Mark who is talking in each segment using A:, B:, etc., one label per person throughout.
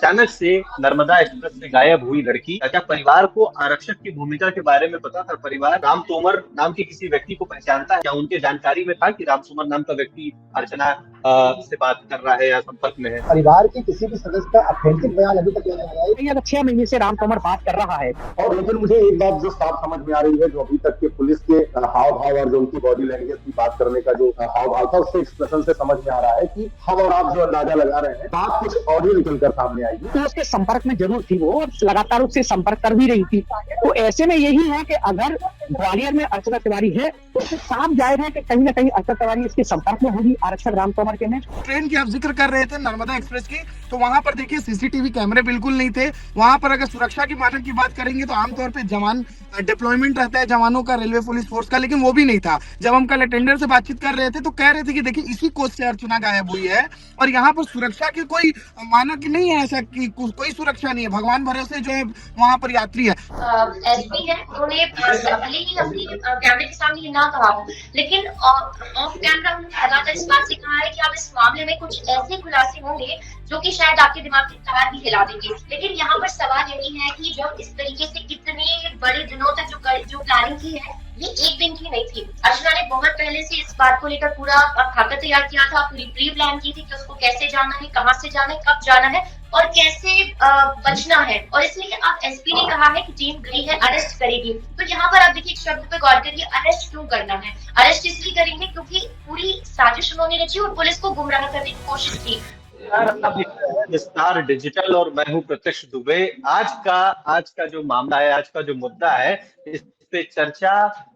A: अचानक से नर्मदा एक्सप्रेस से गायब हुई लड़की। क्या परिवार को आरक्षक की भूमिका के बारे में पता था? परिवार राम तोमर नाम के किसी व्यक्ति को पहचानता है? क्या उनके जानकारी में था कि राम तोमर नाम का व्यक्ति अर्चना से बात कर रहा है या संपर्क में है?
B: परिवार के किसी भी सदस्य का ऑथेंटिक बयान अभी तक नहीं आया है।
C: अगर 6 महीने से राम तोमर बात कर रहा है।
B: और लेकिन मुझे एक बात जो साफ समझ में आ रही है, जो अभी तक के पुलिस के हाव भाव और जो उनकी बॉडी लैंग्वेज की बात करने का जो हाव भाव था, उससे एक्सप्रेशन से समझ में आ रहा है कि हम और आप जो अंदाजा लगा रहे हैं, बात कुछ ऑडियो निकलकर सामने आएगी।
C: तो उसके संपर्क में जरूर थी, वो लगातार उससे संपर्क कर भी रही थी। तो ऐसे में यही है कि अगर ग्वालियर में अर्चना तिवारी है तो साफ जाहिर है कि कहीं ना कहीं अर्चना तिवारी इसके संपर्क में होगी आरक्षक राम तोमर के में।
D: ट्रेन की आप जिक्र कर रहे थे नर्मदा एक्सप्रेस की, तो वहां पर देखिए सीसीटीवी कैमरे बिल्कुल नहीं थे। वहां पर अगर सुरक्षा की मानक की बात करेंगे तो आमतौर पे जवान डिप्लॉयमेंट रहता है जवानों का, रेलवे पुलिस फोर्स का, लेकिन वो भी नहीं था। जब हम कल अटेंडर से बातचीत कर रहे थे तो कह रहे थे कि देखिए इसी कोच से अर्चना गायब हुई है और यहाँ पर सुरक्षा की कोई मानक नहीं है, ऐसा कि कोई सुरक्षा नहीं है, भगवान भरोसे जो है वहां पर यात्री है।
E: एसपी है, उन्होंने भले ही अपनी कैमरे के सामने ना कहा हो, लेकिन ऑफ कैमरा उन्होंने लगातार इस बात से कहा है कि अब इस मामले में कुछ ऐसे खुलासे होंगे जो कि शायद आपके दिमाग की तार भी हिला देंगे। लेकिन यहाँ पर सवाल यही है कि जब इस तरीके से इतने बड़े दिनों तक जो प्लानिंग की है, ये एक दिन की नहीं थी। अर्चना ने बहुत पहले से इस बात को लेकर पूरा खाका तैयार किया था, पूरी प्री प्लान की थी कि उसको कैसे जाना है, कहाँ से जाना है, कब जाना है और कैसे बचना है। और इसलिए अब एसपी ने कहा है कि टीम गई है, अरेस्ट करेगी। तो यहाँ पर आप देखिए एक शब्द पे गौर करिए, अरेस्ट क्यों करना है? अरेस्ट इसलिए करेंगे क्योंकि पूरी साजिश उन्होंने रची और पुलिस को गुमराह करने की कोशिश की।
A: स्टार डिजिटल और मैं हूं प्रत्यक्ष दुबे। आज का जो मामला है, आज का जो मुद्दा है, इस पे चर्चा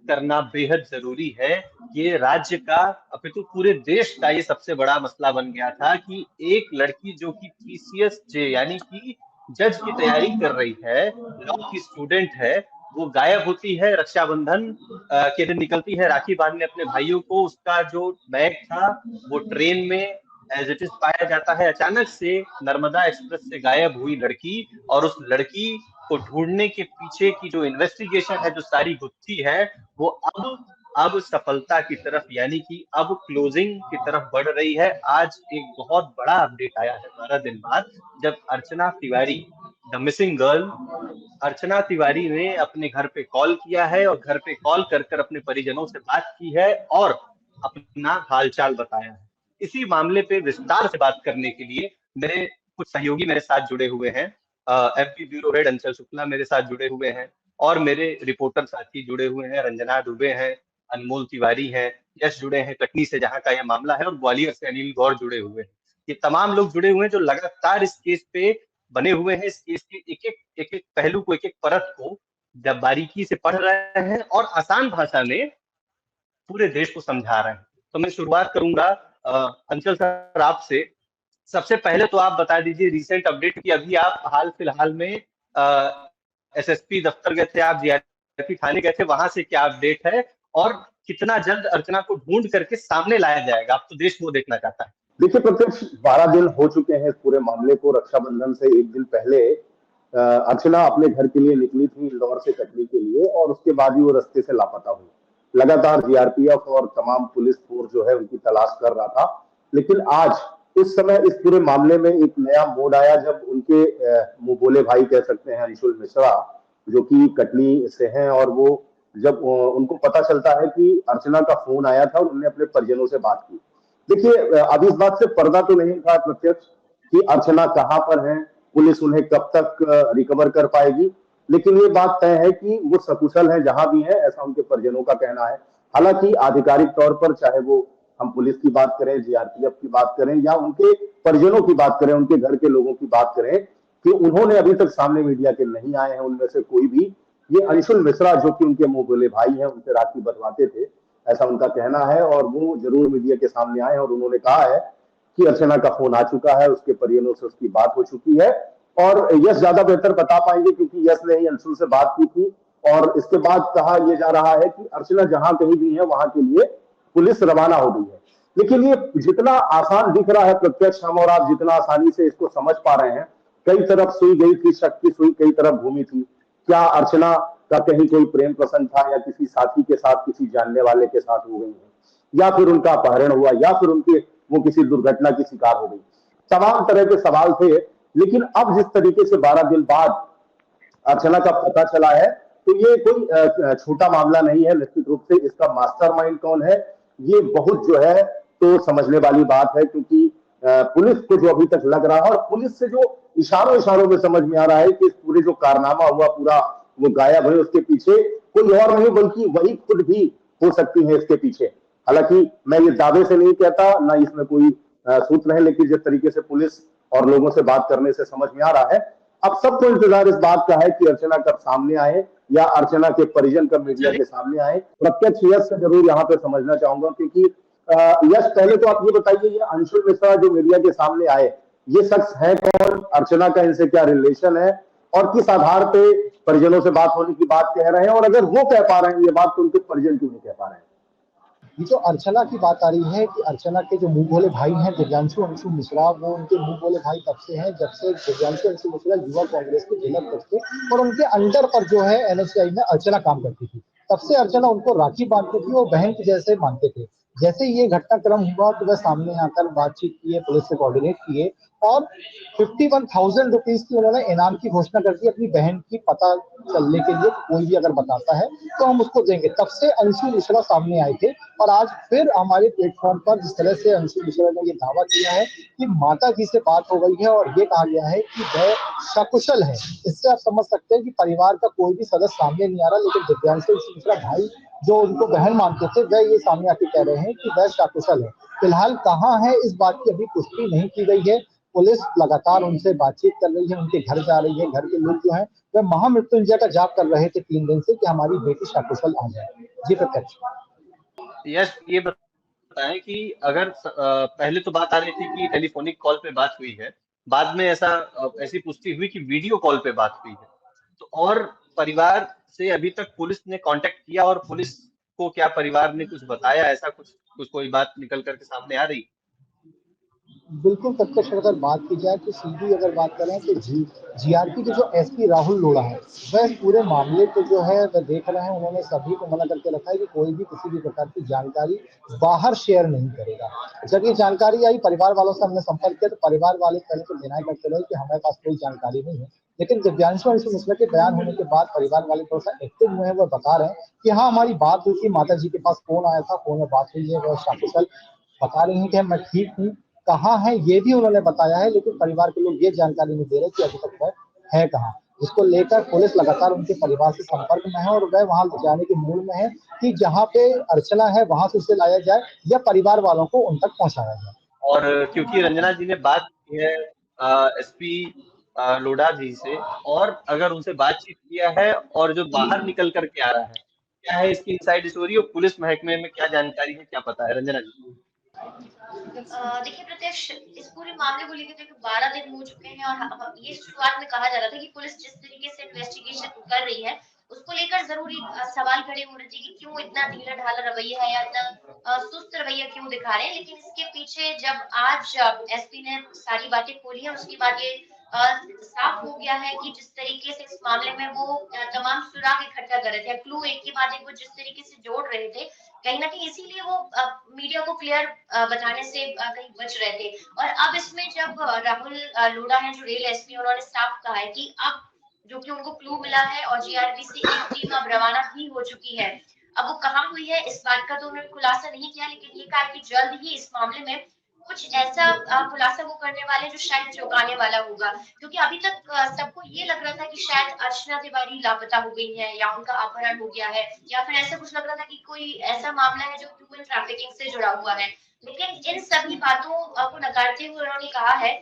A: करना बेहद जरूरी है। ये राज्य का, अपितु पूरे देश का ये सबसे बड़ा मसला बन गया था कि एक लड़की जो कि पीसीएस जे यानी कि जज की तैयारी कर रही है, लॉ की स्टूडेंट है, वो गायब होती है। रक्षाबंधन के दिन निकलती है राखी बांधने अपने भाइयों को। उसका जो बैग था वो ट्रेन में एज इट इज पाया जाता है। अचानक से नर्मदा एक्सप्रेस से गायब हुई लड़की और उस लड़की को ढूंढने के पीछे की जो इन्वेस्टिगेशन है, जो सारी गुत्थी है, वो अब सफलता की तरफ यानी कि अब क्लोजिंग की तरफ बढ़ रही है। आज एक बहुत बड़ा अपडेट आया है 12 दिन बाद, जब अर्चना तिवारी, द मिसिंग गर्ल अर्चना तिवारी ने अपने घर पे कॉल किया है और घर पे कॉल कर अपने परिजनों से बात की है और अपना हालचाल बताया है। इसी मामले पे विस्तार से बात करने के लिए मेरे कुछ सहयोगी मेरे साथ जुड़े हुए हैं। एमपी ब्यूरो हेड अंचल शुक्ला मेरे साथ जुड़े हुए हैं और मेरे रिपोर्टर साथी जुड़े हुए हैं, रंजना दुबे हैं, अनमोल तिवारी हैं, यश जुड़े हैं कटनी से जहां का यह मामला है, और ग्वालियर से अनिल गौर जुड़े हुए हैं। ये तमाम लोग जुड़े हुए हैं जो लगातार इस केस पे बने हुए हैं। इस केस के एक एक पहलू को, एक एक परत को जब बारीकी से पढ़ रहे हैं और आसान भाषा में पूरे देश को समझा रहे हैं। तो मैं शुरुआत करूंगा अंचल सर आपसे। सबसे पहले तो आप बता दीजिए रिसेंट अपडेट की, अभी आप हाल फिलहाल में एसएसपी दफ्तर गए थे, आप जीआरपी थाने गए थे, वहां से क्या अपडेट है और कितना जल्द अर्चना को ढूंढ करके सामने लाया जाएगा? अब तो देश वो देखना चाहता है।
B: देखिए प्रत्यक्ष 12 दिन हो चुके हैं इस पूरे मामले को। रक्षाबंधन से एक दिन पहले अर्चना अपने घर के लिए निकली थी इंदौर से कटनी के लिए और उसके बाद ही वो रास्ते से लापता हुई। लगातार जीआरपीएफ और तमाम पुलिस फोर्स जो है उनकी तलाश कर रहा था। लेकिन आज इस समय इस पूरे मामले में एक नया मोड़ आया जब उनके मुंह बोले भाई कह सकते हैं अंशुल मिश्रा, जो कि कटनी से हैं, और वो जब उनको पता चलता है कि अर्चना का फोन आया था और उन्होंने अपने परिजनों से बात की। देखिए अब इस बात से पर्दा तो नहीं था प्रत्यक्ष कि अर्चना कहाँ पर है, पुलिस उन्हें कब तक रिकवर कर पाएगी, लेकिन ये बात तय है कि वो सकुशल है जहां भी है, ऐसा उनके परिजनों का कहना है। हालांकि आधिकारिक तौर पर चाहे वो हम पुलिस की बात करें, जीआरपीएफ की बात करें या उनके परिजनों की बात करें, उनके घर के लोगों की बात करें, कि उन्होंने अभी तक सामने मीडिया के नहीं आए हैं उनमें से कोई भी। ये अंशुल मिश्रा जो कि उनके मुंह बोले भाई हैं, उनसे राखी बंधवाते थे, ऐसा उनका कहना है, और वो जरूर मीडिया के सामने आए और उन्होंने कहा है कि अर्चना का फोन आ चुका है, उसके परिजनों से उसकी बात हो चुकी है। और यश ज्यादा बेहतर बता पाएंगे क्योंकि यश ने ही अंशुल से बात की थी। और इसके बाद कहा यह जा रहा है कि अर्चना जहां कहीं भी है वहां के लिए पुलिस रवाना हो गई है। लेकिन ये जितना आसान दिख रहा है प्रत्यक्ष, हम और आप जितना आसानी से इसको समझ पा रहे हैं, कई तरफ सुई गई थी, शक की सुई कई तरफ घूमी थी। क्या अर्चना का कहीं कोई प्रेम प्रसंग था या किसी साथी के साथ, किसी जानने वाले के साथ हो गई है, या फिर उनका अपहरण हुआ, या फिर उनके वो किसी दुर्घटना की शिकार हो गई। तमाम तरह के सवाल थे। लेकिन अब जिस तरीके से 12 दिन बाद अर्चना का पता चला है, तो ये कोई छोटा मामला नहीं है। निश्चित रूप से इसका मास्टरमाइंड कौन है, ये बहुत जो है तो समझने वाली बात है, क्योंकि पुलिस को जो अभी तक लग रहा है और पुलिस से जो इशारों में समझ में आ रहा है कि पूरे जो कारनामा हुआ पूरा वो गायब है, उसके पीछे कोई और नहीं बल्कि वही खुद भी हो सकती है इसके पीछे। हालांकि मैं ये दावे से नहीं कहता, ना इसमें कोई सूत्र है, लेकिन जिस तरीके से पुलिस और लोगों से बात करने से समझ में आ रहा है, अब सबको इंतजार इस बात का है कि अर्चना कब सामने आए या अर्चना के परिजन कब मीडिया के सामने आए। प्रत्यक्ष यश से जरूर यहाँ पे समझना चाहूंगा, क्योंकि यश पहले तो आप ये बताइए, ये अंशुल मिश्रा जो मीडिया के सामने आए, ये शख्स है कौन, अर्चना का इनसे क्या रिलेशन है और किस आधार पे परिजनों से बात होने की बात कह रहे हैं, और अगर वो कह पा रहे हैं ये बात तो उनके परिजन क्यों नहीं कह पा रहे हैं?
F: ये जो अर्चना की बात आ रही है कि अर्चना के जो मुंह बोले भाई हैं दिव्यांशु अंशु मिश्रा, वो उनके मुंह बोले भाई तब से हैं जब से दिव्यांशु अंशु मिश्रा युवा कांग्रेस के जिला अध्यक्ष थे और उनके अंडर पर जो है एनएचआई में अर्चना काम करती थी। तब से अर्चना उनको राखी बांधती थी और बहन के जैसे मानते थे। जैसे ये घटनाक्रम हुआ तो वह सामने आकर बातचीत किए, पुलिस से कोऑर्डिनेट किए और 51,000 रुपीज की उन्होंने इनाम की घोषणा कर दी अपनी बहन की पता चलने के लिए। कोई भी अगर बताता है तो हम उसको देंगे। तब से अंशु मिश्रा सामने आए थे और आज फिर हमारे प्लेटफॉर्म पर जिस तरह से अंशु मिश्रा ने ये दावा किया है कि माता जी से बात हो गई है और ये कहा गया है कि वह सकुशल है, इससे आप समझ सकते हैं कि परिवार का कोई भी सदस्य सामने नहीं आ रहा, लेकिन दिव्यांशु मिश्रा भाई जो उनको बहन मानते थे वह ये सामने आके कह रहे हैं कि वह सकुशल है। फिलहाल कहाँ है इस बात की अभी पुष्टि नहीं की गई है। पुलिस लगातार उनसे बातचीत कर रही है, उनके घर जा रही है। घर के लोग जो है वह महामृत्युंजय का जाप कर रहे थे 3 दिन से कि हमारी बेटी सकुशल आ जाए। जी प्रत्यक्ष।
A: यश, ये बताएं कि अगर पहले तो बात आ रही थी कि टेलीफोनिक कॉल पे बात हुई है, बाद में ऐसी पुष्टि हुई कि वीडियो कॉल पे बात हुई है, तो और परिवार से अभी तक पुलिस ने कांटेक्ट किया और पुलिस को क्या परिवार ने कुछ बताया, ऐसा कुछ कोई बात निकल करके सामने आ रही?
F: बिल्कुल प्रत्यक्ष अगर बात की जाए तो सीधी अगर बात करें तो जीआरपी के जो एसपी राहुल लोढ़ा है वह इस पूरे मामले को जो है वह देख रहे हैं। उन्होंने सभी को मना करके रखा है कि कोई भी किसी भी प्रकार की जानकारी बाहर शेयर नहीं करेगा। जब ये जानकारी आई परिवार वालों से हमने संपर्क किया तो परिवार वाले पहले तो डिनाई करते रहे कि हमारे पास कोई जानकारी नहीं है, लेकिन दिव्यांशु अंशु मिश्रा के बयान होने के बाद परिवार वाले थोड़ा सा एक्टिव हुए हैं। वो बता रहे हैं कि हाँ हमारी बात हुई थी, माता जी के पास फोन आया था, फोन में बात हुई है, वह सकुशल बता रही है कि मैं ठीक हूँ। कहाँ है ये भी उन्होंने बताया है, लेकिन परिवार के लोग ये जानकारी नहीं दे रहे कि अभी तक वह है कहाँ। इसको लेकर पुलिस लगातार उनके परिवार से संपर्क में है और वह वहां जाने के मूड में है कि जहाँ पे अर्चना है वहां से उसे लाया जाए या परिवार वालों को उन तक पहुंचाया जाए।
A: और क्योंकि रंजना जी ने बात की है एसपी लोढ़ा जी से, और अगर उनसे बातचीत किया है और जो बाहर निकल करके आ रहा है, क्या है इसकी इनसाइड स्टोरी और पुलिस महकमे में क्या जानकारी है, क्या पता है रंजना जी?
E: देखिए प्रत्यक्ष, इस पूरे मामले को लेकर देखिए 12 दिन हो चुके हैं और ये शुरुआत में कहा जा रहा था कि पुलिस जिस तरीके से इन्वेस्टिगेशन कर रही है उसको लेकर जरूरी सवाल खड़े हो रहे थे कि क्यों इतना ढीला ढाला रवैया है या इतना सुस्त रवैया क्यों दिखा रहे हैं। लेकिन इसके पीछे जब आज एसपी ने सारी बातें खोली है उसके बाद ये साफ हो गया है कि जिस तरीके से इस मामले में वो तमाम सुराग इकट्ठा कर रहे थे, क्लू एक के बाद एक वो जिस तरीके से जोड़ रहे थे, कहीं ना कहीं इसीलिए वो मीडिया को क्लियर बताने से कहीं बच रहे थे। और अब इसमें जब राहुल लोढ़ा है जो रेल एसपी, उन्होंने साफ कहा है कि अब जो कि उनको क्लू मिला है और जीआरपी से एक टीम अब रवाना भी हो चुकी है। अब वो कहाँ हुई है इस बात का तो उन्होंने खुलासा नहीं किया, लेकिन ये कहा कि जल्द ही इस मामले में कुछ ऐसा खुलासा वो करने वाले जो शायद चौंकाने वाला होगा। क्योंकि अभी तक सबको ये लग रहा था कि शायद अर्चना तिवारी लापता हो गई है या उनका अपहरण हो गया है, या फिर ऐसा कुछ लग रहा था कि कोई ऐसा मामला है जो ह्यूमन ट्रैफिकिंग से जुड़ा हुआ है। लेकिन इन सभी बातों को नकारते हुए उन्होंने कहा है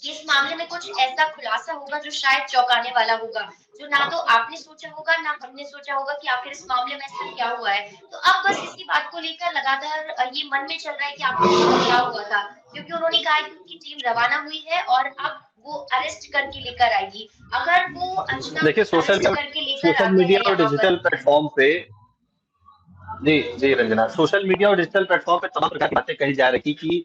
E: कि इस मामले में कुछ ऐसा खुलासा होगा जो शायद चौंकाने वाला होगा, जो ना तो आपने सोचा होगा ना हमने सोचा होगा कि आखिर इस मामले में ऐसा क्या हुआ है। तो अब बस इसी बात को लेकर लगातार ये मन में चल रहा है कि आखिर क्या हुआ था, क्योंकि उन्होंने कहा कि उनकी टीम रवाना हुई है और अब वो अरेस्ट करके लेकर आएगी। अगर वो अर्चना
A: देखिए सोशल मीडिया और डिजिटल प्लेटफॉर्म पे जी रंजना, सोशल मीडिया और डिजिटल प्लेटफॉर्म पे तमाम प्रकार की बातें कही जा रही कि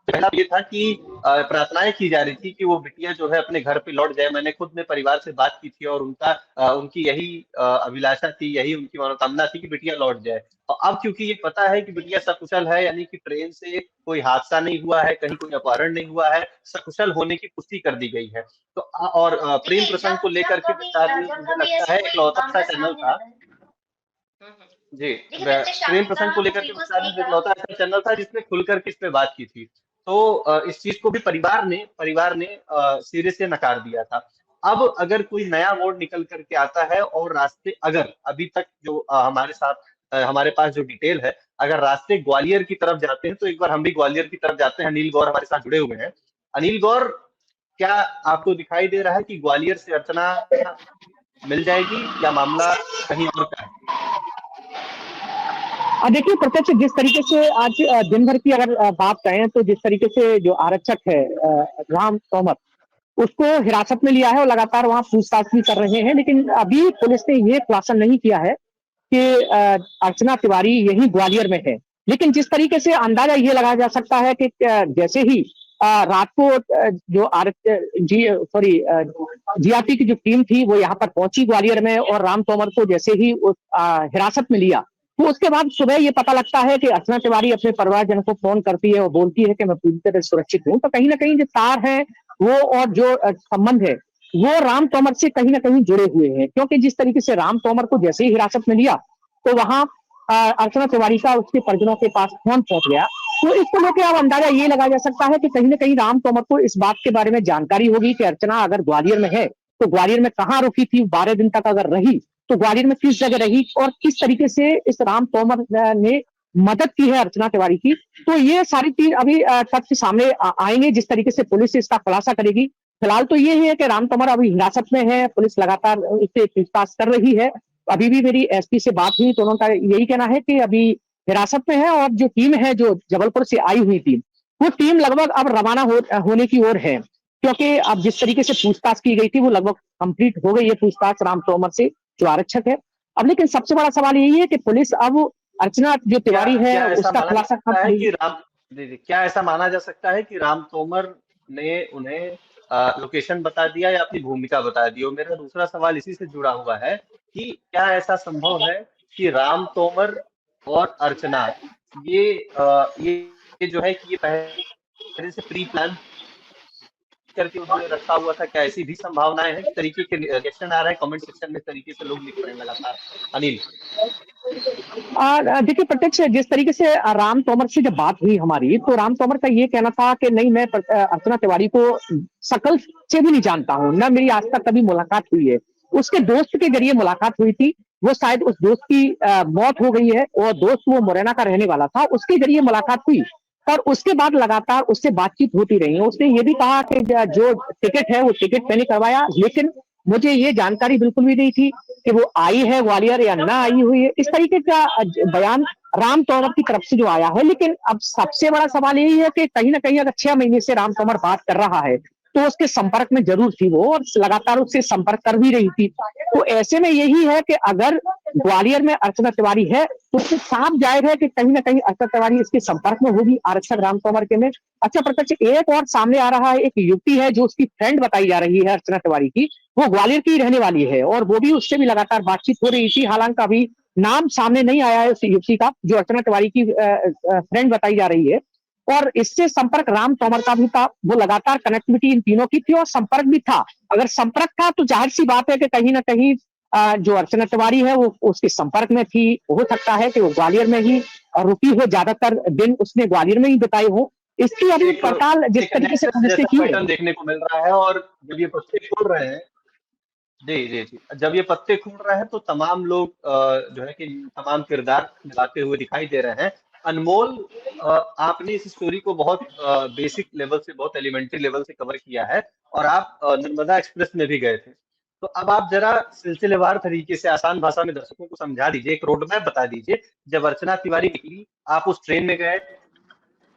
A: पहला ये था कि प्रार्थनाएं की जा रही थी कि वो बिटिया जो है अपने घर पे लौट जाए। मैंने खुद ने परिवार से बात की थी और उनकी यही अभिलाषा थी, यही उनकी मनोकामना थी कि बिटिया लौट जाए। और अब क्योंकि ये पता है कि बिटिया सकुशल है, यानी कि ट्रेन से कोई हादसा नहीं हुआ है, कहीं कोई अपहरण नहीं हुआ है, सकुशल होने की पुष्टि कर दी गई है। तो और प्रेम
E: देखिए
A: प्रसंग
E: जब
A: को
E: जब
A: लेकर के
E: कभी
A: विस्तार न्यूज
E: जब
A: मुझे
E: कभी
A: लगता
E: ऐसा
A: है
E: कोई
A: इकलौता सा
E: मामला
A: चैनल
E: सामने
A: था।
E: आता है।
A: जी,
E: देखिए प्रत्यक्ष
A: प्रेम
E: आपने
A: प्रसंग
E: कहा
A: को
E: वो
A: लेकर के
E: बिल्कुल
A: विस्तार
E: सही
A: न्यूज
E: कहा।
A: इकलौता ऐसा चैनल था जिसने खुलकर के इस पे बात की थी। तो इस चीज को भी परिवार ने सिरे से नकार दिया था। अब अगर कोई नया मोड़ निकल करके आता है और रास्ते अगर अभी तक जो हमारे साथ हमारे पास जो डिटेल है, अगर रास्ते ग्वालियर की तरफ जाते हैं तो एक बार हम भी ग्वालियर की तरफ जाते हैं। अनिल गौर हमारे साथ जुड़े हुए हैं। अनिल गौर, क्या आपको दिखाई दे रहा है कि ग्वालियर से अर्चना मिल जाएगी या मामला कहीं और का है?
C: देखिए प्रत्यक्ष, जिस तरीके से आज दिन भर की अगर बात करें तो जिस तरीके से जो आरक्षक है राम तोमर, उसको हिरासत में लिया है और लगातार वहां पूछताछ भी कर रहे हैं, लेकिन अभी पुलिस ने ये खुलासा नहीं किया है कि अर्चना तिवारी यही ग्वालियर में है। लेकिन जिस तरीके से अंदाजा ये लगाया जा सकता है कि जैसे ही रात को जो आर जी सॉरी जीआरपी की जो टीम थी वो यहाँ पर पहुंची ग्वालियर में और राम तोमर को जैसे ही हिरासत में लिया, तो उसके बाद सुबह ये पता लगता है कि अर्चना तिवारी अपने परिवारजनों को फोन करती है और बोलती है कि मैं पूरी तरह सुरक्षित हूँ। तो कहीं ना कहीं जो तार है वो और जो संबंध है वो राम तोमर से कहीं ना कहीं जुड़े हुए हैं, क्योंकि जिस तरीके से राम तोमर को जैसे ही हिरासत में लिया तो वहां अर्चना तिवारी का उसके परिजनों के पास फोन पहुंच गया। तो इसको लेकर अब अंदाजा ये लगाया जा सकता है कि कहीं ना कहीं राम तोमर को इस बात के बारे में जानकारी होगी कि अर्चना अगर ग्वालियर में है तो ग्वालियर में कहाँ रुकी थी, 12 दिन तक अगर रही तो ग्वालियर में किस जगह रही और किस तरीके से इस राम तोमर ने मदद की है अर्चना तिवारी की। तो ये सारी चीज अभी तथ्य सामने आएंगे जिस तरीके से पुलिस इसका खुलासा करेगी। फिलहाल तो ये है कि राम तोमर अभी हिरासत में है, पुलिस लगातार उससे पूछताछ कर रही है। अभी भी मेरी एसपी से बात हुई तो उन्होंने यही कहना है कि अभी हिरासत में है और जो टीम है जो जबलपुर से आई हुई थी वो टीम लगभग अब रवाना होने की ओर है, क्योंकि अब जिस तरीके से पूछताछ की गई थी वो लगभग कंप्लीट हो गई है पूछताछ राम तोमर से जो आरक्षक है। अब लेकिन सबसे बड़ा सवाल यही है कि पुलिस अब अर्चना जो
A: क्या
C: तिवारी है
A: क्या ऐसा
C: उसका
A: माना जा
C: खुलासा कब
A: सकता है
C: करेगी।
A: कि क्या ऐसा माना जा सकता है कि राम तोमर ने उन्हें लोकेशन बता दिया या अपनी भूमिका बता दी? और मेरा दूसरा सवाल इसी से जुड़ा हुआ है कि क्या ऐसा संभव है कि राम तोमर और अर्चना ये ये जो है कि ये पहले से प्री प्लान करके उन्होंने रखा हुआ था? क्या ऐसी भी संभावनाएं हैं? किस तरीके के रिएक्शन आ रहे हैं कमेंट सेक्शन में, इस तरीके से लोग लिख रहे हैं लगातार। अनिल।
C: देखिए प्रत्यक्ष, जिस तरीके से राम तोमर से जब बात हुई हमारी तो राम तोमर का ये कहना था कि नहीं, मैं अर्चना तिवारी को शकल से भी नहीं जानता हूँ, ना मेरी आज तक कभी मुलाकात हुई है। उसके दोस्त के जरिए मुलाकात हुई थी, वो शायद उस दोस्त की मौत हो गई है और दोस्त वो मुरैना का रहने वाला था, उसके जरिए मुलाकात हुई और उसके बाद लगातार उससे बातचीत होती रही। उसने ये भी कहा कि जो टिकट है वो टिकट मैंने करवाया, लेकिन मुझे ये जानकारी बिल्कुल भी नहीं थी कि वो आई है ग्वालियर या ना आई हुई है। इस तरीके का बयान राम तोमर की तरफ से जो आया है। लेकिन अब सबसे बड़ा सवाल यही है कि कहीं ना कहीं अगर 6 महीने से राम तोमर बात कर रहा है तो उसके संपर्क में जरूर थी वो और लगातार उससे संपर्क कर भी रही थी। तो ऐसे में यही है कि अगर ग्वालियर में अर्चना तिवारी है तो उससे साफ जाहिर है कि कहीं ना कहीं अर्चना तिवारी इसके संपर्क में होगी आरक्षक राम तोमर के में। अच्छा प्रत्यक्ष, एक और सामने आ रहा है, एक युवती है जो उसकी फ्रेंड बताई जा रही है अर्चना तिवारी की, वो ग्वालियर की रहने वाली है और वो भी उससे भी लगातार बातचीत हो रही थी। हालांकि अभी नाम सामने नहीं आया है उस युवती का जो अर्चना तिवारी की फ्रेंड बताई जा रही है। और इससे संपर्क राम तोमर का भी था, वो लगातार कनेक्टिविटी इन तीनों की थी और संपर्क भी था। अगर संपर्क था तो जाहिर सी बात है कि कहीं ना कहीं जो अर्चना तिवारी है वो उसके संपर्क में थी। हो सकता है कि वो ग्वालियर में ही रुकी हो, ज्यादातर दिन उसने ग्वालियर में ही बिताए हो। इसकी अभी पड़ताल जिस तरीके से पुलिस ने की है
A: पैटर्न देखने को मिल रहा है। और जब ये पत्ते खुल रहे हैं, जी जी जी, जब ये पत्ते खुल रहे हैं तो तमाम लोग जो है कि तमाम किरदार निभाते हुए दिखाई दे रहे हैं। अनमोल, आपने इस स्टोरी को बहुत बेसिक लेवल से, बहुत एलिमेंट्री लेवल से कवर किया है और आप नर्मदा एक्सप्रेस में भी गए थे। तो अब आप जरा सिलसिलेवार तरीके से आसान भाषा में दर्शकों को समझा दीजिए, एक रोड मैप बता दीजिए। जब अर्चना तिवारी निकली, आप उस ट्रेन में गए,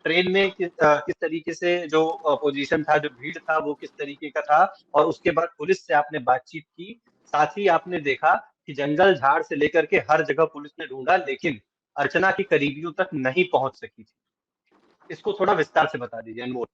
A: ट्रेन में किस तरीके से जो पोजीशन था, जो भीड़ था, वो किस तरीके का था, और उसके बाद पुलिस से आपने बातचीत की। साथ ही आपने देखा कि जंगल झाड़ से लेकर के हर जगह पुलिस ने ढूंढा, लेकिन अर्चना के करीबियों तक नहीं पहुंच सकी थी। इसको थोड़ा विस्तार से बता दीजिए अनमोल।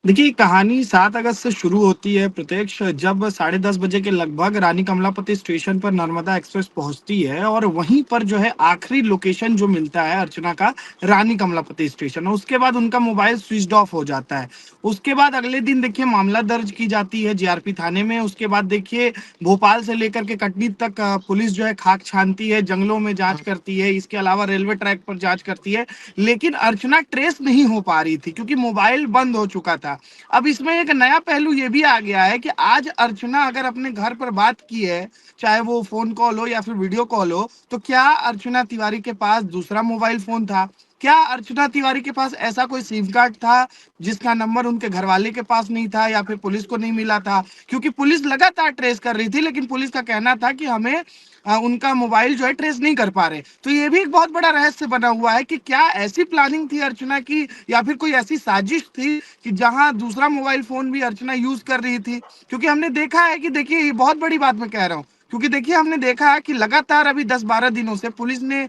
D: देखिए, कहानी 7 अगस्त से शुरू होती है प्रत्यक्ष, जब 10:30 बजे के लगभग रानी कमलापति स्टेशन पर नर्मदा एक्सप्रेस पहुंचती है और वहीं पर जो है आखिरी लोकेशन जो मिलता है अर्चना का, रानी कमलापति स्टेशन। और उसके बाद उनका मोबाइल स्विच ऑफ हो जाता है। उसके बाद अगले दिन देखिए मामला दर्ज की जाती है जीआरपी थाने में। उसके बाद देखिए भोपाल से लेकर के कटनी तक पुलिस जो है खाक छानती है, जंगलों में जांच करती है, इसके अलावा रेलवे ट्रैक पर जांच करती है, लेकिन अर्चना ट्रेस नहीं हो पा रही थी क्योंकि मोबाइल बंद हो चुका था। अब इसमें एक नया पहलू ये भी आ गया है कि आज अर्चना अगर अपने घर पर बात की है, चाहे वो फोन कॉल हो या फिर वीडियो कॉल हो, तो क्या अर्चना तिवारी के पास दूसरा मोबाइल फोन था? क्या अर्चना तिवारी के पास ऐसा कोई सिम कार्ड था जिसका नंबर उनके घर वाले के पास नहीं था या फिर पुलिस को नहीं मिला था? क्योंकि पुलिस लगातार ट्रेस कर रही थी, लेकिन पुलिस का कहना था कि हमें उनका मोबाइल जो है ट्रेस नहीं कर पा रहे। तो ये भी एक बहुत बड़ा रहस्य बना हुआ है कि क्या ऐसी प्लानिंग थी अर्चना की या फिर कोई ऐसी साजिश थी कि जहां दूसरा मोबाइल फोन भी अर्चना यूज कर रही थी। क्योंकि हमने देखा है कि देखिए, ये बहुत बड़ी बात मैं कह रहा हूँ, क्योंकि देखिए हमने देखा है कि लगातार अभी 10-12 दिनों से पुलिस ने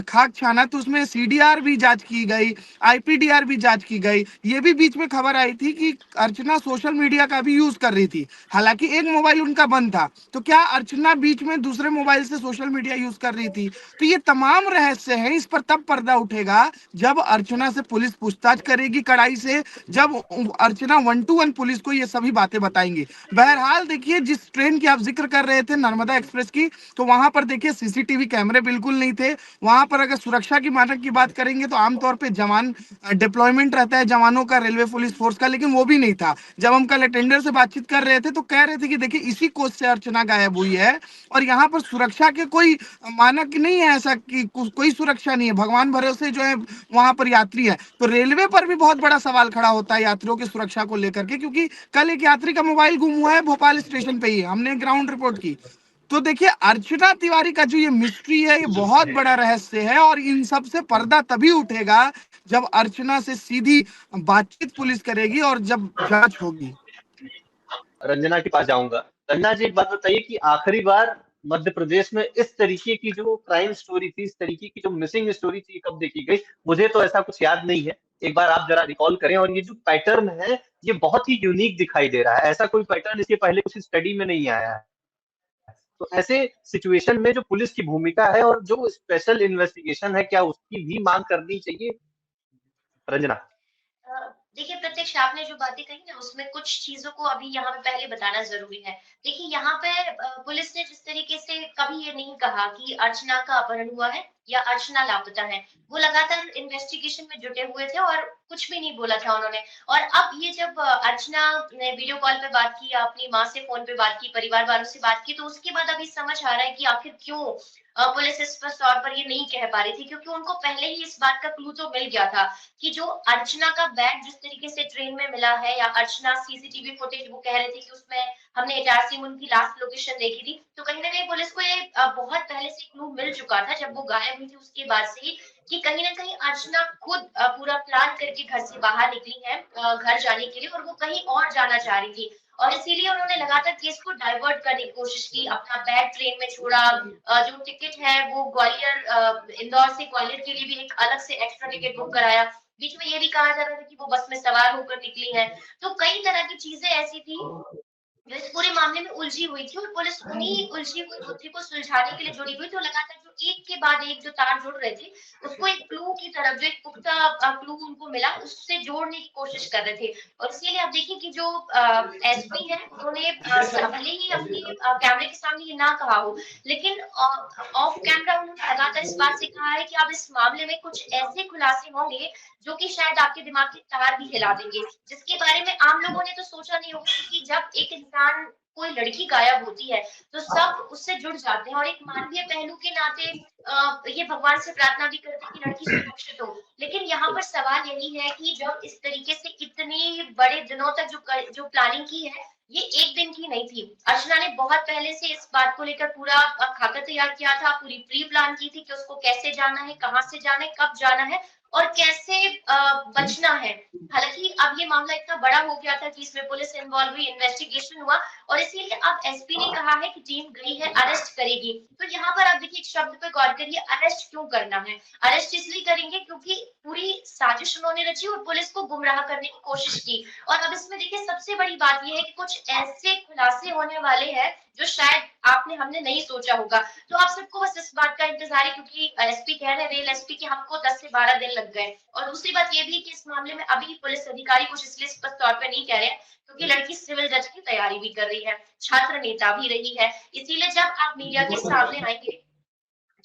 D: खाक छाना, तो उसमें सीडीआर भी जांच की गई, आईपीडीआर भी जांच की गई। ये भी बीच में खबर आई थी कि अर्चना सोशल मीडिया का भी यूज कर रही थी, हालांकि एक मोबाइल उनका बंद था। तो क्या अर्चना बीच में दूसरे मोबाइल से सोशल मीडिया यूज कर रही थी? तो ये तमाम रहस्य हैं। इस पर तब पर्दा उठेगा जब अर्चना से पुलिस पूछताछ करेगी कड़ाई से, जब अर्चना 1-to-1 पुलिस को ये सभी बातें बताएंगी। बहरहाल देखिए, जिस ट्रेन की आप जिक्र कर रहे थे नर्मदा एक्सप्रेस की, तो वहां पर देखिए सीसीटीवी कैमरे बिल्कुल नहीं थे। वहां पर अगर सुरक्षा की मानक की बात करेंगे तो आमतौर पे जवान डिप्लॉयमेंट रहता है जवानों का, रेलवे पुलिस फोर्स का, लेकिन वो भी नहीं था। जब हम कल अटेंडर से बातचीत कर रहे थे तो कह रहे थे कि देखिए इसी कोच से अर्चना गायब हुई है और यहाँ पर सुरक्षा के कोई मानक नहीं है, ऐसा कि कोई सुरक्षा नहीं है, भगवान भरोसे जो है वहां पर यात्री है। तो रेलवे पर भी बहुत बड़ा सवाल खड़ा होता है यात्रियों की सुरक्षा को लेकर के, क्योंकि कल एक यात्री का मोबाइल गुम हुआ है भोपाल स्टेशन पे ही, हमने ग्राउंड रिपोर्ट की। तो देखिए अर्चना तिवारी का जो ये मिस्ट्री है, ये बहुत बड़ा रहस्य है और इन सब से पर्दा तभी उठेगा जब अर्चना से सीधी बातचीत पुलिस करेगी और जब जांच होगी।
A: रंजना के पास जाऊंगा। रंजना जी, एक बात बताइए कि आखिरी बार मध्य प्रदेश में इस तरीके की जो क्राइम स्टोरी थी, इस तरीके की जो मिसिंग स्टोरी थी, कब देखी गई? मुझे तो ऐसा कुछ याद नहीं है। एक बार आप जरा रिकॉल करें। और ये जो पैटर्न है, ये बहुत ही यूनिक दिखाई दे रहा है। ऐसा कोई पैटर्न इसके पहले कुछ स्टडी में नहीं आया है। तो ऐसे सिचुएशन में जो पुलिस की भूमिका है और जो स्पेशल इन्वेस्टिगेशन है, क्या उसकी भी मांग करनी चाहिए रंजना?
E: देखिए प्रत्यक्ष, आपने जो बातें कही ना उसमें कुछ चीजों को अभी यहाँ पे पहले बताना जरूरी है। देखिए यहाँ पे पुलिस ने जिस तरीके से कभी ये नहीं कहा कि अर्चना का अपहरण हुआ है या अर्चना लापता है, वो लगातार इन्वेस्टिगेशन में जुटे हुए थे और कुछ भी नहीं बोला था उन्होंने। और अब ये जब अर्चना ने वीडियो कॉल पे बात की, अपनी माँ से फोन पे बात की, परिवार वालों से बात की, तो उसके बाद अभी समझ आ रहा है कि आखिर क्यों पुलिस इस तौर पर ये नहीं कह पा रही थी, क्योंकि उनको पहले ही इस बात का क्लू तो मिल गया था कि जो अर्चना का बैग जिस तरीके से ट्रेन में मिला है, या अर्चना सीसीटीवी फुटेज वो कह रहे थे कि उसमें हमने इटारसी में उनकी लास्ट लोकेशन देखी थी, तो कहीं ना कहीं पुलिस को ये बहुत पहले से क्लू मिल चुका था जब वो गायब हुई थी उसके बाद से ही, कि कहीं ना कहीं अर्चना खुद पूरा प्लान करके घर से बाहर निकली है घर जाने के लिए, और वो कहीं और जाना चाह रही थी। और इसीलिए उन्होंने लगातार केस को डाइवर्ट करने की कोशिश की, अपना बैग ट्रेन में छोड़ा, जो टिकट है वो ग्वालियर इंदौर से ग्वालियर के लिए भी एक अलग से एक्स्ट्रा टिकट बुक कराया। बीच में ये भी कहा जा रहा था कि वो बस में सवार होकर निकली है। तो कई तरह की चीजें ऐसी थी जो इस पूरे मामले में उलझी हुई थी, और पुलिस उन्हीं उलझी हुई गुत्थी को सुलझाने के लिए जुड़ी हुई। तो लगातार जो एक के बाद एक जो तार जुड़ रहे थे, उसको एक क्लू की तरफ, जो एक पुख्ता क्लू उनको मिला, उससे जोड़ने की कोशिश कर रहे थे। और इसीलिए आप देखिए कि जो एसपी है उन्होंने भले ही अपनी कैमरे के सामने ये ना कहा हो, लेकिन ऑफ कैमरा उन्होंने लगातार इस बात से कहा है कि अब इस मामले में कुछ ऐसे खुलासे होंगे जो कि शायद आपके दिमाग की तार भी हिला देंगे, जिसके बारे में आम लोगों ने तो सोचा नहीं होगा। क्योंकि जब एक इंसान, कोई लड़की गायब होती है तो सब उससे जुड़ जाते हैं, और एक मानवीय पहलू के नाते ये भगवान से प्रार्थना भी करते हैं कि लड़की सुरक्षित हो। लेकिन यहाँ पर सवाल यही है कि जब इस तरीके से इतने बड़े दिनों तक जो प्लानिंग की है, ये एक दिन की नहीं थी। अर्चना ने बहुत पहले से इस बात को लेकर पूरा खाका तैयार किया था, पूरी प्री प्लान की थी कि उसको कैसे जाना है, कहाँ से जाना है, कब जाना है, और कैसे बचना है। हालांकि अब ये मामला इतना बड़ा हो गया था कि इसमें पुलिस इन्वॉल्व हुई, इन्वेस्टिगेशन हुआ और इसीलिए अब एसपी ने कहा है कि टीम गई है, अरेस्ट करेगी। तो यहाँ पर आप देखिए एक शब्द पे गौर करिए, अरेस्ट क्यों करना है? अरेस्ट इसलिए करेंगे क्योंकि पूरी साजिश उन्होंने रची और पुलिस को गुमराह करने की कोशिश की। और अब इसमें देखिए सबसे बड़ी बात यह है कि कुछ ऐसे खुलासे होने वाले हैं जो शायद हमने नहीं सोचा होगा। तो आप सबको बस इस बात का इंतजार है, क्योंकि एसपी कह रहे हैं, रेल एसपी कि हमको 10 से 12 दिन लग गए। और दूसरी बात ये भी कि इस मामले में अभी पुलिस अधिकारी कुछ इसलिए स्पष्ट तौर पर नहीं कह रहे हैं क्योंकि लड़की सिविल जज की तैयारी भी कर रही है, छात्र नेता भी रही है। इसीलिए जब आप मीडिया के सामने आएंगे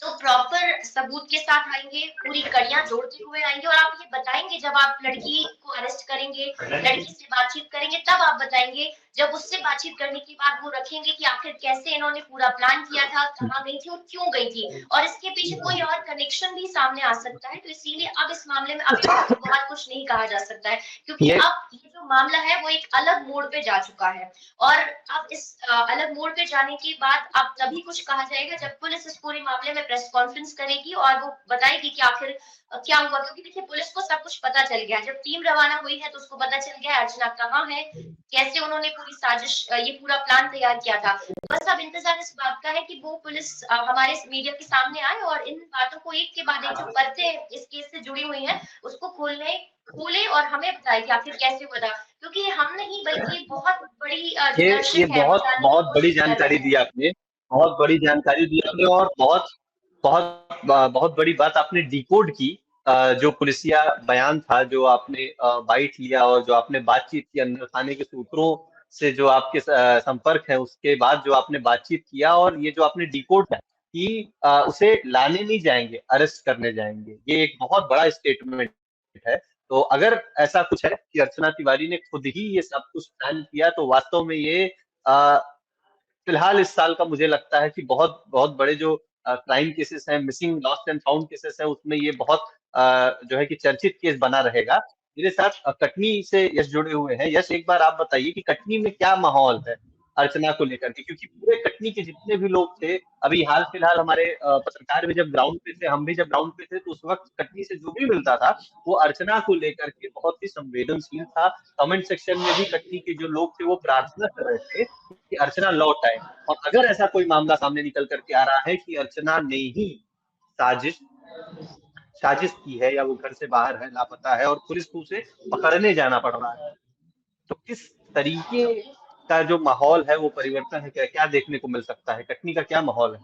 E: तो प्रॉपर सबूत के साथ आएंगे, पूरी कड़ियां जोड़ते हुए आएंगे और आप ये बताएंगे जब आप लड़की को अरेस्ट करेंगे, लड़की से बातचीत करेंगे, तब आप बताएंगे। जब उससे बातचीत करने के बाद वो रखेंगे कि आखिर कैसे इन्होंने पूरा प्लान किया था, कहाँ गई थी और क्यों गई थी, और इसके पीछे कोई और कनेक्शन भी सामने आ सकता है। तो इसीलिए अब इस मामले में अभी बहुत कुछ नहीं कहा जा सकता है, क्योंकि अब ये जो मामला है वो एक अलग मोड़ पे जा चुका है। और अब इस अलग मोड़ पे जाने के बाद अब तभी कुछ कहा जाएगा जब पुलिस इस पूरे मामले में प्रेस कॉन्फ्रेंस करेगी और वो बताएगी कि आखिर क्या हुआ। क्योंकि देखिए पुलिस को सब कुछ पता चल गया, जब टीम रवाना हुई है तो उसको पता चल गया अर्चना कहाँ है, कैसे उन्होंने पूरी साजिश, ये पूरा प्लान तैयार किया था। बस अब इंतजार इस बात का है कि वो पुलिस हमारे मीडिया के सामने आए और इन बातों को एक के बाद एक जो परतें इस केस से जुड़ी हुई हैं उसको खोले और हमें बताए कि आखिर कैसे हुआ था। क्योंकि हम नहीं बल्कि बहुत बड़ी
A: ये बहुत बड़ी जानकारी दी आपने, बहुत बड़ी जानकारी दी आपने और बहुत बड़ी बात आपने डिकोड की। जो पुलिसिया बयान था, जो आपने बाइट लिया और जो आपने बातचीत की अंदर थाने के सूत्रों से जो आपके संपर्क है, उसके बाद जो आपने बातचीत किया और ये जो आपने डिकोड किया कि उसे लाने नहीं जाएंगे, अरेस्ट करने जाएंगे, ये एक बहुत बड़ा स्टेटमेंट है। तो अगर ऐसा कुछ है कि अर्चना तिवारी ने खुद ही ये सब कुछ प्लान किया तो वास्तव में ये फिलहाल इस साल का मुझे लगता है कि बहुत बहुत बड़े जो क्राइम केसेस हैं, missing lost and found cases हैं, उसमें ये बहुत जो है कि चर्चित केस बना रहेगा। मेरे साथ कटनी से यश जुड़े हुए हैं। यश, एक बार आप बताइए कि कटनी में क्या माहौल है अर्चना को लेकर के, क्योंकि पूरे कटनी के जितने भी लोग थे, अभी हाल फिलहाल हमारे पत्रकार भी जब ग्राउंड पे थे, हम भी जब ग्राउंड पे थे, तो उस वक्त कटनी से जो भी मिलता था वो अर्चना को लेकर के बहुत ही संवेदनशील था। कमेंट सेक्शन में भी कटनी के जो लोग थे वो प्रार्थना कर रहे थे कि अर्चना लौट आए। और अगर ऐसा कोई मामला सामने निकल करके आ रहा है कि अर्चना ने ही साजिश की है या वो घर से बाहर है, लापता है और पुलिस को उसे पकड़ने जाना पड़ रहा है, तो किस तरीके का जो माहौल है वो परिवर्तन है, क्या देखने को मिल सकता है? कटनी का क्या माहौल है?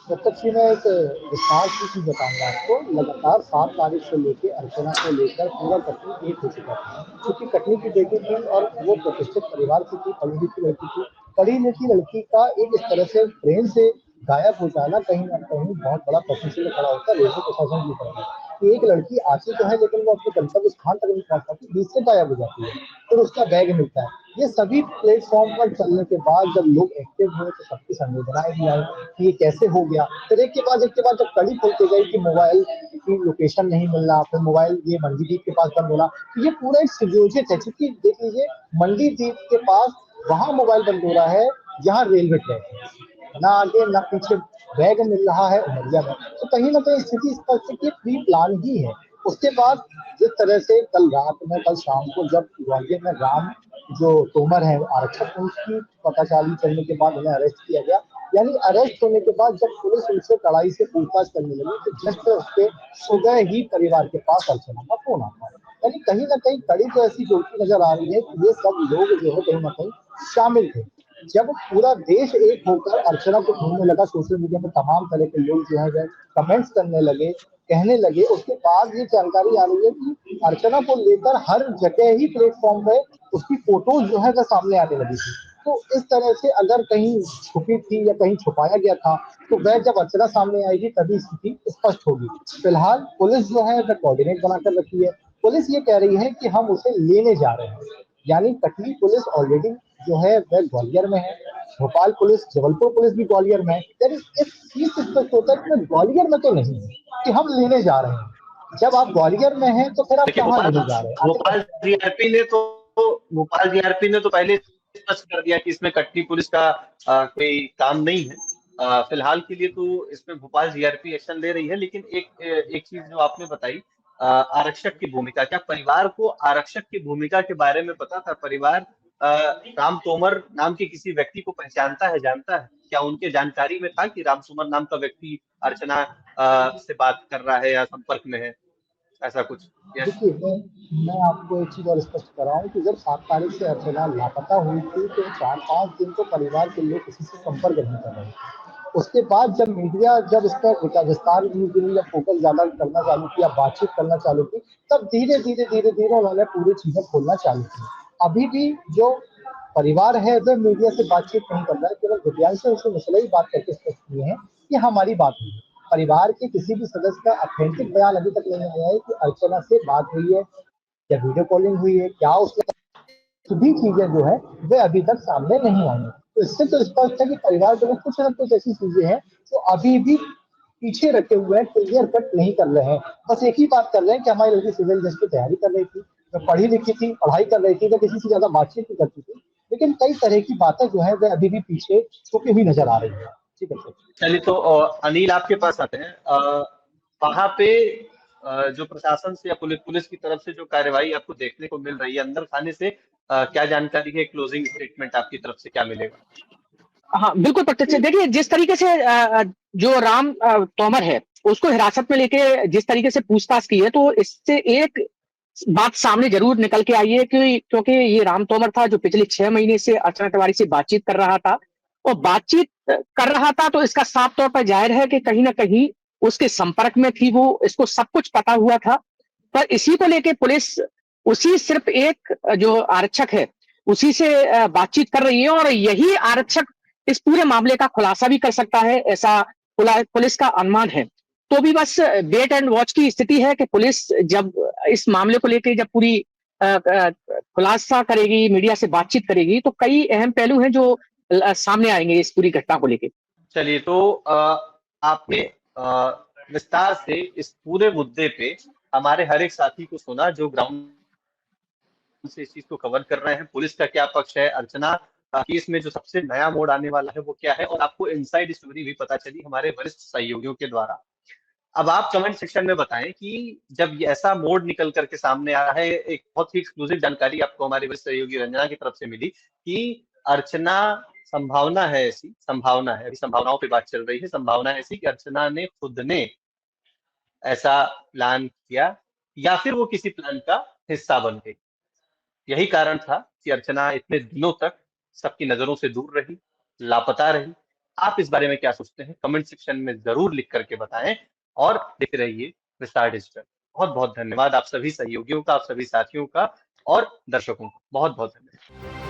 F: प्रत्यक्ष मैं एक विस्तार की चीज बताऊंगा आपको। लगातार 7 तारीख से लेके अर्चना को लेकर पूरा कटनी एक हो चुका था, क्योंकि कटनी की बेटी थी और वो प्रतिष्ठित परिवार की थी, पढ़ी लिखी लड़की थी। पढ़ी लिखी लड़की का एक इस तरह से ट्रेन से गायब हो जाना कहीं ना कहीं बहुत बड़ा प्रश्न चिन्ह खड़ा होता है रेलवे प्रशासन के ऊपर कि एक लड़की आती तो है लेकिन वो अपने गंतव्य स्थान तक नहीं पहुंच पाती, बीच से गायब हो जाती है, फिर उसका बैग मिलता है। ये सभी प्लेटफॉर्म पर चलने के बाद जब लोग एक्टिव हुए तो सबकी संवेदनाएं भी आई कि ये कैसे हो गया। फिर एक के बाद जब कड़ी खुलती गई कि मोबाइल की लोकेशन नहीं मिल रहा, फिर मोबाइल ये मंडी के पास बंद हो रहा, तो ये पूरा एक सुयोजित है। क्योंकि देख लीजिए मंडी द्वीप के पास वहां मोबाइल बंद हो रहा है जहाँ रेलवे ट्रैक है, ना आगे ना पीछे, बैग मिल रहा है उमरिया में। तो कहीं ना कहीं स्थिति स्पष्ट है कि प्री प्लान ही है। उसके बाद जिस तरह से कल शाम को जब ग्वालियर में राम जो तोमर है आरक्षक, उनकी पताचाली चलने के बाद उन्हें अरेस्ट किया गया। यानी अरेस्ट होने के बाद जब पुलिस उनसे कड़ाई से पूछताछ करने लगी तो जस्ट उसके सुबह ही परिवार के पास अर्चना का फोन आता है। यानी कहीं ना कहीं कड़ी तो ऐसी जोड़ती नजर आ रही है कि ये सब लोग जो है कहीं ना कहीं शामिल थे। जब पूरा देश एक होकर अर्चना को ढूंढने लगा, सोशल मीडिया पर तमाम तरह के लोग जो है कमेंट्स करने लगे, कहने लगे, उसके बाद ये जानकारी आ रही है कि अर्चना को लेकर हर जगह ही प्लेटफॉर्म पे उसकी फोटोज जो है सामने आने लगी थी। तो इस तरह से अगर कहीं छुपी थी या कहीं छुपाया गया था तो वह जब अर्चना सामने आएगी तभी स्थिति स्पष्ट होगी। फिलहाल पुलिस जो है वह कोऑर्डिनेट बनाकर रखी है। पुलिस ये कह रही है कि हम उसे लेने जा रहे हैं, यानी कटनी पुलिस ऑलरेडी जो है वह ग्वालियर में है, भोपाल पुलिस, जबलपुर पुलिस भी ग्वालियर में है। यानी इस चीज से स्पष्ट होता है कि ग्वालियर में तो नहीं है कि हम लेने जा रहे हैं। जब आप ग्वालियर में हैं तो फिर आप कहाँ लेने जा रहे हैं?
A: भोपाल जीआरपी ने तो पहले स्पष्ट कर दिया कि इसमें कटनी पुलिस का कोई काम नहीं है। फिलहाल के लिए तो इसमें भोपाल जीआरपी एक्शन ले रही है, लेकिन एक चीज जो आपने बताई, आरक्षक की भूमिका, क्या परिवार को आरक्षक की भूमिका के बारे में पता था? परिवार राम तोमर नाम के किसी व्यक्ति को पहचानता है, जानता है? क्या उनके जानकारी में था कि राम तोमर नाम का व्यक्ति अर्चना से बात कर रहा है या संपर्क में है, ऐसा कुछ? यस।
F: देखिए, मैं आपको एक चीज और स्पष्ट कराऊं कि जब 7 तारीख से अर्चना लापता हुई थी तो 4-5 दिन तो परिवार के लोग किसी से संपर्क नहीं कर रहे थे। उसके बाद जब मीडिया जब इस पर विस्तार जब फोकस ज्यादा करना चालू किया, बातचीत करना चालू की, तब धीरे धीरे उन्होंने पूरी चीजें खोलना चालू की। अभी भी जो परिवार है वह मीडिया से बातचीत नहीं कर रहा है, केवल दिव्यांशु अंशु मिश्रा ही बात करके स्पष्ट किए हैं कि हमारी बात हुई है। परिवार के किसी भी सदस्य का ऑथेंटिक बयान अभी तक नहीं आया है कि अर्चना से बात हुई है या वीडियो कॉलिंग हुई है, क्या उसने सभी चीजें जो है वे अभी तक सामने नहीं आई है। तो इससे तो स्पष्ट है कि परिवार जो है कुछ न कुछ ऐसी चीजें हैं जो अभी भी पीछे रखे हुए हैं, क्लियर कट नहीं कर रहे हैं। बस एक ही बात कर रहे हैं कि हमारी लड़की सिविल जज की तैयारी कर रही थी, वो पढ़ी लिखी थी, पढ़ाई कर रही थी, तो किसी से ज्यादा बातचीत नहीं करती थी। लेकिन कई तरह की बातें जो है वे अभी भी पीछे छुपी हुई नजर आ रही है। ठीक है सर।
A: चलिए, तो अनिल आपके पास आते हैं। वहां पे जो प्रशासन से या पुलिस की तरफ से जो कार्रवाई आपको देखने को मिल रही है अंदर थाने से, क्या जानकारी है? क्लोजिंग स्टेटमेंट आपकी तरफ से क्या मिलेगा?
C: हाँ बिल्कुल प्रत्यक्ष। देखिए जिस तरीके से जो राम तोमर है उसको हिरासत में लेके जिस तरीके से पूछताछ की है, तो इससे एक बात सामने जरूर निकल के आई है कि क्योंकि ये राम तोमर था जो पिछले 6 महीने से अर्चना तिवारी से बातचीत कर रहा था, और बातचीत कर रहा था तो इसका साफ तौर पर जाहिर है कि कहीं ना कहीं उसके संपर्क में थी वो, इसको सब कुछ पता हुआ था। पर इसी को लेके पुलिस उसी सिर्फ एक जो आरक्षक है उसी से बातचीत कर रही है, और यही आरक्षक इस पूरे मामले का खुलासा भी कर सकता है, ऐसा पुलिस का अनुमान है। तो भी बस वेट एंड वॉच की स्थिति है कि पुलिस जब इस मामले को लेकर जब पूरी खुलासा करेगी, मीडिया से बातचीत करेगी, तो कई अहम पहलू हैं जो सामने आएंगे इस पूरी घटना को लेकर।
A: चलिए, तो आपने विस्तार से इस पूरे मुद्दे पे हमारे हर एक साथी को सुना जो ग्राउंड से इस चीज को कवर कर रहे हैं। पुलिस का क्या पक्ष है, अर्चना केस में जो सबसे नया मोड़ आने वाला है वो क्या है, और आपको इनसाइड स्टोरी भी पता चली हमारे वरिष्ठ सहयोगियों के द्वारा। अब आप कमेंट सेक्शन में बताएं कि जब ये ऐसा मोड़ निकल करके सामने आया है, एक बहुत ही एक्सक्लूसिव जानकारी आपको हमारी वरिष्ठ सहयोगी रंजना की तरफ से मिली कि अर्चना, संभावना है ऐसी, संभावना है, अभी संभावनाओं पे बात चल रही है, संभावना है ऐसी कि अर्चना ने खुद ने ऐसा प्लान किया या फिर वो किसी प्लान का हिस्सा बन गई। यही कारण था कि अर्चना इतने दिनों तक सबकी नजरों से दूर रही, लापता रही। आप इस बारे में क्या सोचते हैं? कमेंट सेक्शन में जरूर लिख करके बताएं, और देखते रहिए विस्तार डिजिटल। बहुत बहुत धन्यवाद आप सभी सहयोगियों का, आप सभी साथियों का, और दर्शकों का बहुत बहुत धन्यवाद।